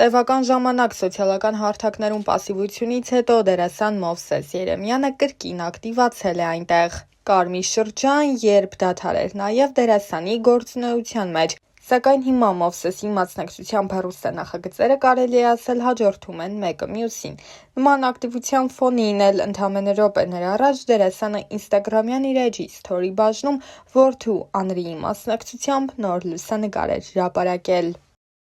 Տևական ժամանակ սոցիալական հարթակներում պասիվությունից հետո դերասան Մովսես Երեմյանը կրկին ակտիվացել է այնտեղ։ Կար մի շրջան, երբ դադար էր նաև դերասանի գործունեության մեջ, սակայն հիմա Մովսեսի մասնակցությամբ հեռուստանախագծերը կարելի է ասել հաջորդում են մեկը մյուսին։ Նման ակտիվության ֆոնին էլ ընդամենը րոպեներ առաջ դերասանը ինստագրամյան իր էջի սթորի բաժնում որդու Անրիի մասնակցությամբ նոր լուսանկար էր հրապարակել։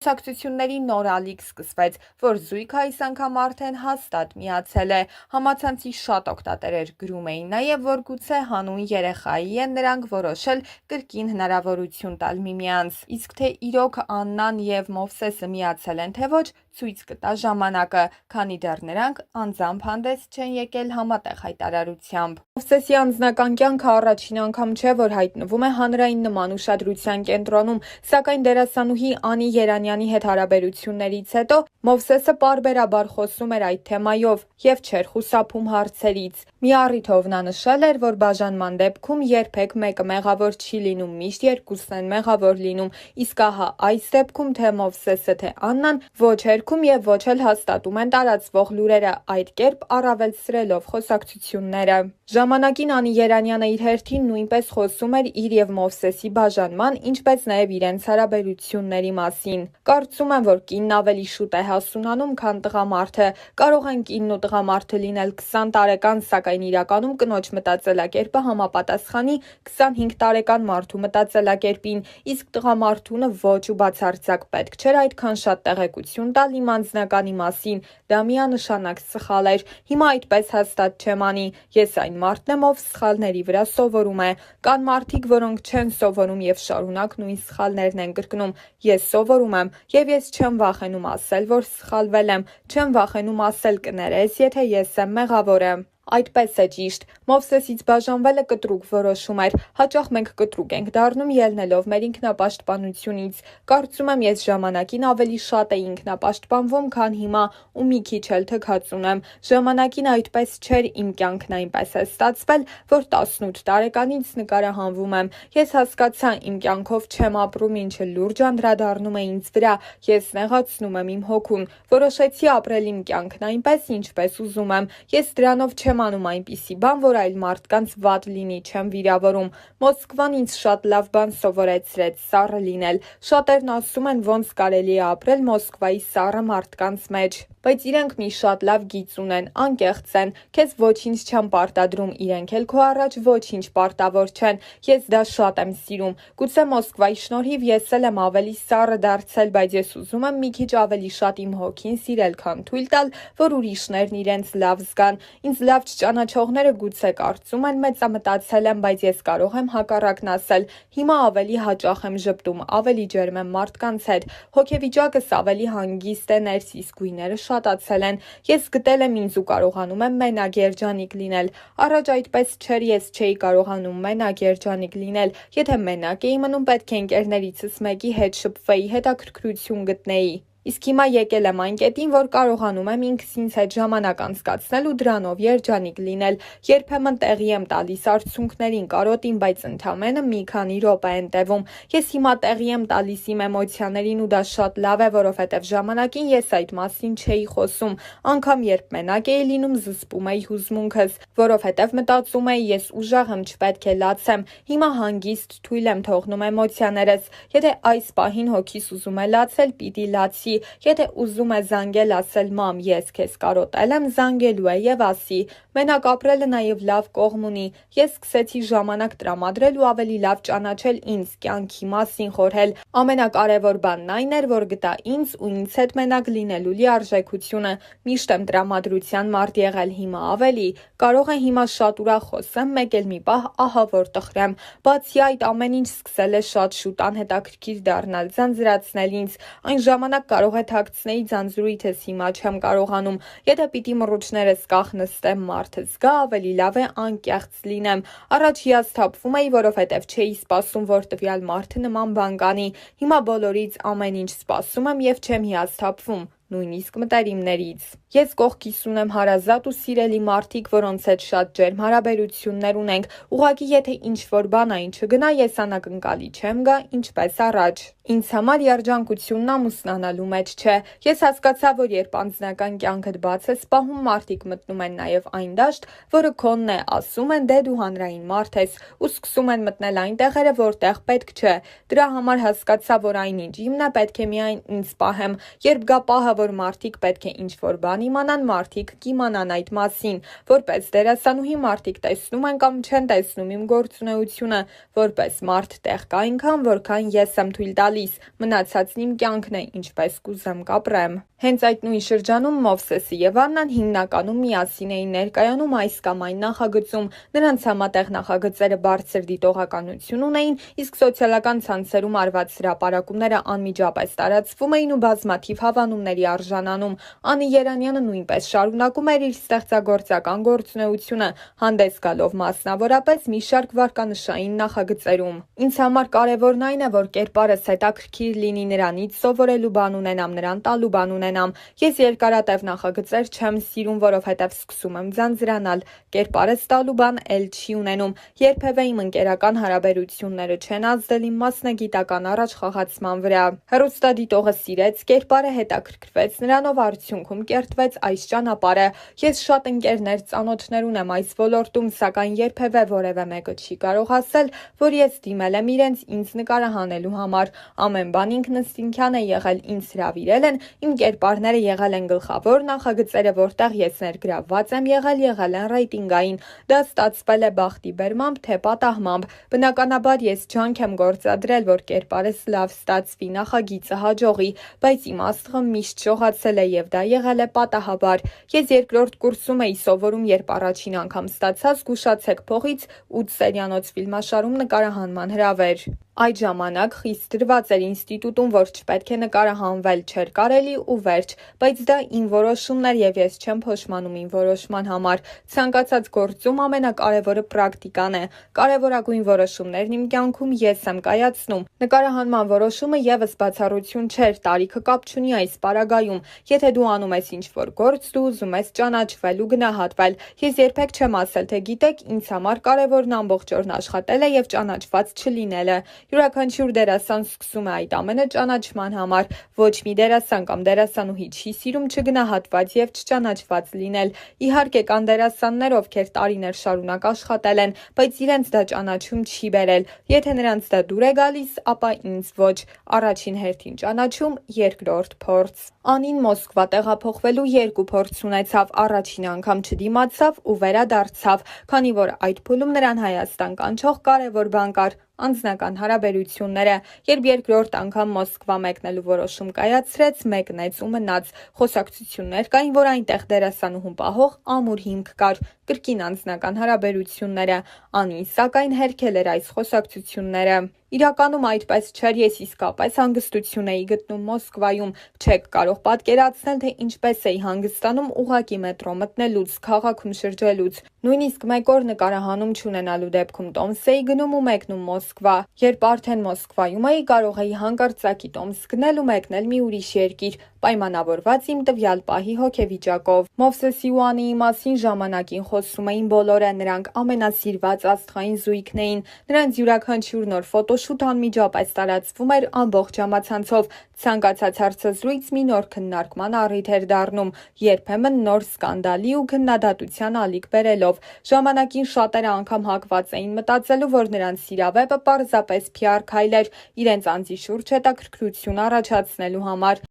Խոսակցությունների նոր ալիք սկսվեց, որ զույգը այս անգամ արդեն հաստատ միացել է։ Համացանցի շատ օգտատերեր գրում էին նաև, որ գուցե հանուն երեխայի են նրանք որոշել կրկին հնարավորություն տալ միմյանց։ Իսկ թե իրոք Աննան և Մովսեսը միացել են թե ոչ, ցույց կտա ժամանակը, քանի դեռ նրանք անձամբ հանդես չեն եկել համատեղ հայտարարությամբ։ Մովսեսի անձնական կյանքը առաջին անգամ չէ, որ հայտնվում է հանրային նման ուշադրության կենտրոնում, սակայն դերասանուհի Անի Երանյանի հետ հարաբերություններից հետո Մովսեսը պարբերաբար խոսում էր այդ թեմայով և չէր խուսափում հարցերից։ Մի առիթով նա նշել էր, որ բաժանման դեպքում երբեք մեկը մեղավոր չի լինում, միշտ երկուսն են մեղավոր լինում, իսկ ահա այս դեպքում թե Մովսեսը, թե Աննան ոչ հերքում և ոչ էլ հաստատում են տարածվող լուրերը, այդ կերպ առավելցրելով խոսակցությունները։ Ժամանակին Անի Երանյանը իր հերթին նույնպես խոսում էր իր և Մովսեսի բաժանման, ինչպես նաև իրենց հարաբերությունների մասին։ Կարծում եմ, որ կինն ավելի շուտ է հասունանում, քան տղամարդը։ Կարող են կինն ու տղամարդը լինել 20 տարեկան, սակայն իրականում կնոջ մտածելակերպը համապատասխանի 25 տարեկան մարդու մտածելակերպին, իսկ տղամարդունը ոչ ու բացարձակ պետք չէր այդքան շատ տեղեկություն տալ իմ անձնականի մասին, դա միանշանակ սխալ էր։ Հիմա այդպես հաստատ չեմ անի, ես այն մարդն եմ, ով սխալների վրա սովորում է։ Կան մարդիկ, որոնք չեն սովորում և շարունակ նույն սխալներն են կրկնում։ Ես սովորում եմ և ես չեմ վախենում ասել, որ սխալվել եմ, չեմ վախենում ասել կներես, եթե ես եմ մեղավորը։ Այդպես է ճիշտ։ Մովսեսից բաժանվելը կտրուկ որոշում էր։ Հաճախ մենք կտրուկ ենք դառնում ելնելով մեր ինքնապաշտպանությունից։ Կարծում եմ ես ժամանակին ավելի շատ էի ինքնապաշտպանվում, քան հիմա ու մի քիչ էլ թքած ունեմ։ Ժամանակին այդպես չէր, իմ կյանքն այնպես է ստացվել, որ 18 տարեկանից նկարահանվում եմ։ Ես հասկացա իմ կյանքով չեմ ապրում, ինչը լուրջ անդրադառնում է ինձ վրա, ես նեղացնում եմ իմ հոգուն։ Որոշեցի ապրել իմ կյանքն այնպես, ինչպես ուզում եմ։ Ես դրանով չեմ անում այնպիսի բան, որ այլ մարդկանց վատ լինի, չեմ վիրավորում։ Մոսկվան ինձ շատ լավ բան սովորեցրեց՝ սառը լինել։ Շատերն ասում են, ոնց կարելի է ապրել Մոսկվայի սառը մարդկանց մեջ։ Բայց իրենք մի շատ լավ գիծ ունեն, անկեղծ են, քեզ ոչինչ չեն պարտադրում, իրենք էլ քո առաջ ոչինչ պարտավոր չեն։ Ես դա շատ եմ սիրում։ Գուցե Մոսկվայի շնորհիվ ես էլ եմ ավելի սառը դարձել, բայց ես ուզում եմ մի քիչ ավելի շատ իմ հոգին սիրել, քան թույլ տալ, որ ուրիշներն իրենց լավ զգան։ Ինձ լավ չճանաչողները գուցե կարծում են մեծամտածել եմ, բայց ես կարող եմ հակառակն ասել։ Հիմա ավելի հաճախ եմ ժպտում, ավելի ջերմ եմ մարդկանց հետ։ Հոգեվիճակս ավելի հանգիստ է, ներսիս գույները շատացել են։ Ես գտել եմ ինձ ու կարողանում եմ մենակ երջանիկ լինել։ Առաջ այդպես չէր, ես չէի կարողանում մենակ երջանիկ լինել։ Եթե մենակ էի մնում, պետք է ընկերներիցս մեկի հետ շփվեի, հետաքրքրություն գտնեի։ Իսկ հիմա եկել եմ այն կետին, որ կարողանում եմ ինքս ինձ հետ ժամանակ անցկացնել ու դրանով երջանիկ լինել։ Երբեմն տեղի եմ տալիս արցունքներին, կարոտին, բայց ընդամենը մի քանի րոպե են տևում։ Ես հիմա տեղի եմ տալիս իմ էմոցիաներին ու դա շատ լավ է, որովհետև ժամանակին ես այդ մասին չէի խոսում։ Անգամ երբ մենակ էի լինում, զսպում էի հուզմունքս, որովհետև մտածում էի ես ուժեղ եմ, չպետք է լացեմ։ Հիմա հանգիստ թույլ եմ թողնում էմոցիաներս։ Եթե այս պահին հոգիս ուզում է լացել, պիտի լացի։ Եթե ուզում է զանգել, ասել մամ, ես քեզ կարոտել եմ, զանգելու է և ասի։ Մենակ ապրելը նաև լավ կողմ ունի։ Ես սկսեցի ժամանակ տրամադրել ու ավելի լավ ճանաչել ինձ, կյանքի մասին խորհել։ Ամենակարևոր բանն այն էր, որ գտա ինձ ու ինձ հետ մենակ լինելու լիարժեքությունը։ Միշտ եմ տրամադրության մարդ եղել, հիմա ավելի։ Կարող է հիմա շատ ուրախ խոսեմ, մեկ էլ մի պահ ահա որ տխրեմ։ Բացի այդ, ամեն ինչ սկսել է շատ շուտ անհետաքրքիր դառնալ, ձանձրացնել ինձ։ Այն ժամանակ կարող է թաքցնեի ձանձրույթս, հիմա չեմ կարողանում։ Եթե պիտի մռուչներս կախնստեմ, մարդը զգա, ավելի լավ է անկեղծ լինեմ։ Առաջ հիասթափվում էի, որովհետև չէի սպասում, որ տվյալ մարդը նման բան կանի։ Հիմա բոլորից ամեն ինչ սպասում եմ և չեմ հիասթափվում։ նույնիսկ մտերիմներից։ Ես կողքիս ունեմ հարազատ ու սիրելի մարդիկ, որոնց հետ շատ ջերմ հարաբերություններ ունենք, ուղղակի եթե ինչ-որ բանային չգնա, ես անակնկալի չեմ գա, ինչպես առաջ։ Ինձ համար երջանկությունն ամուսնանալու մեջ չէ։ Ես հասկացա, որ երբ անձնական կյանքդ բաց ես պահում, մարդիկ մտնում են նաև այն դաշտ, որը քոնն է, ասում են՝ դե դու հանրային մարդ ես, ու սկսում են մտնել այն տեղերը, որտեղ պետք չէ։ Դրա համար հասկացա, որ այնինչ իմն է, պետք է միայն ինձ պահեմ։ Երբ գա պահը, որ մարդիկ պետք է ինչ-որ բան իմանան, մարդիկ կիմանան այդ մասին։ Որպես դերասանուհի մարդիկ տեսնում են կամ չեն տեսնում իմ գործունեությունը, որպես մարդ տեղ կա այնքան, որքան ես եմ թույլ տալիս, մնացածն իմ կյանքն է, ինչպես կուզեմ կապրեմ։ Հենց այդ նույն շրջանում Մովսեսը և Աննան հիմնականում միասին էին ներկայանում այս կամ այն նախագծում, նրանց համատեղ նախագծերը բարձր դիտողականություն ունեին, իսկ սոցիալական ցանցերում արված հրապարակումները անմիջապես տարածվում էին ու բազմաթիվ հավանումների արժանանում։ Անի Երանյանը նույնպես շարունակում էր իր ստեղծագործական գործունեությունը, հանդես գալով մասնավորապես մի շարք վարկանշային նախագծերում։ Ինձ համար կարևորն այն է, որ կերպարս հետաքրքիր լինի, նրանից սովորելու բան ունենամ, նրան տալու բան ունենամ։ Ես երկարատև նախագծեր չեմ սիրում, որովհետև սկսում եմ ձանձրանալ։ Կերպարս տալու բան էլ չի ունենում։ Երբևէ իմ ընկերական հարաբերությունները չեն ազդել իմ մասնագիտական առաջխաղացման վրա։ Հեռուստադիտողը սիրեց կերպարը, հետաքրքրվեց նրանով, արդյունքում կերտվեց այս ճանապարհը։ Ես շատ ընկերներ, ծանոթներ ունեմ այս ոլորտում, սակայն երբևէ որևէ մեկը չի կարող ասել, որ ես դիմել եմ իրենց ինձ նկարահանելու համար։ Ամեն բան ինքնըստինքյան է եղել, ինձ հրավիրել են, իմ կերպարները եղել են գլխավոր նախագծերը, որտեղ ես ներգրավված եմ եղել են ռեյտինգային։ Դա ստացվել է բախտի բերմամբ, թե պատահմամբ։ Բնականաբար ես ջանք եմ գործադրել, որ կերպարս լավ ստացվի, նախագիծը հաջողի, բայց իմ աստղը միշտ շողացել է և դա եղել է պատահաբար։ Ես երկրորդ կուրսում էի սովորում, երբ առաջին անգամ ստացա «Զգուշացեք փողից» 8 սերիանոց ֆիլմաշարում նկարահանման հրավեր։ Այդ ժամանակ խիստ դրված էր ինստիտուտում, որ չպետք է նկարահանվել, չէր կարելի ու վերջ, բայց դա իմ որոշումն էր և ես չեմ փոշմանում իմ որոշման համար։ Ցանկացած գործում ամենակարևորը պրակտիկան է։ Կարևորագույն որոշումներն իմ կյանքում ես եմ կայացնում։ Նկարահանման որոշումը ևս բացառություն չէր, տարիքը կապ չունի այս պարագայում։ Եթե դու անում ես ինչ-որ գործ, դու ուզում ես ճանաչվել ու գնահատվել։ Ես երբեք չեմ ասել, թե գիտեք, ինձ համար կարևորն ամբողջ օրն աշխատելը և ճանաչված չլինելը։ Յուրաքանչյուր դերասան սկսում է այդ ամենը ճանաչման համար։ Ոչ մի դերասան կամ դերասանուհի չի սիրում չգնահատված և չճանաչված լինել։ Իհարկե կան դերասաններ, ովքեր տարիներ շարունակ աշխատել են, բայց իրենց դա ճանաչում չի բերել։ Եթե նրանց դա դուր է գալիս, ապա ինձ ոչ։ Առաջին հերթին ճանաչում, երկրորդ փորձ։ Անին Մոսկվա տեղափոխվելու 2 փորձ ունեցավ, առաջին անգամ չդիմացավ ու վերադարձավ, քանի որ այդ փուլում նրան Հայաստան կանչող կարևոր բան կար՝ անձնական հարաբերությունները։ Երբ երկրորդ անգամ Մոսկվա մեկնելու որոշում կայացրեց, մեկնեց ու մնաց։ Խոսակցություններ կային, որ այնտեղ դերասանուհուն պահող ամուր հիմք կար՝ կրկին անձնական հարաբերությունները։ Անին սակայն հերքել էր այս խոսակցությունները։ Իրականում այդպես չէր, ես իսկապես հանգստություն էի գտնում Մոսկվայում։ Չեք կարող պատկերացնել, թե ինչպես էի հանգստանում ուղղակի մետրո մտնելուց, քաղաքում շրջելուց։ Նույնիսկ մեկ օր նկարահանում չունենալու դեպքում տոմս էի գնում ու մեկնում Մոսկվա։ Երբ արդեն Մոսկվայում էի, կարող էի հանկարծակի տոմս գնել ու մեկնել մի ուրիշ երկիր, պայմանավորված իմ տվյալ պահի հոգեվիճակով։ Մովսեսի ու Անիի մասին ժամանակին խոսում էին բոլորը, նրանք ամենասիրված աստղային զույգն էին։ Նրանց յուրաքանչյուր նոր ֆոտոշութ անմիջապես տարածվում էր ամբողջ համացանցով։ Ցանկացած հարցազրույց մի նոր քննարկման առիթ էր դառնում, երբեմն նոր սկանդալի ու քննադատության ալիք բերելով։ Ժամանակին շատերը անգամ հակված էին մտածելու, որ նրանց սիրավեպը պարզապես PR քայլ էր՝ իրենց անձի շուրջ հետաքրքրություն առաջացնելու համար։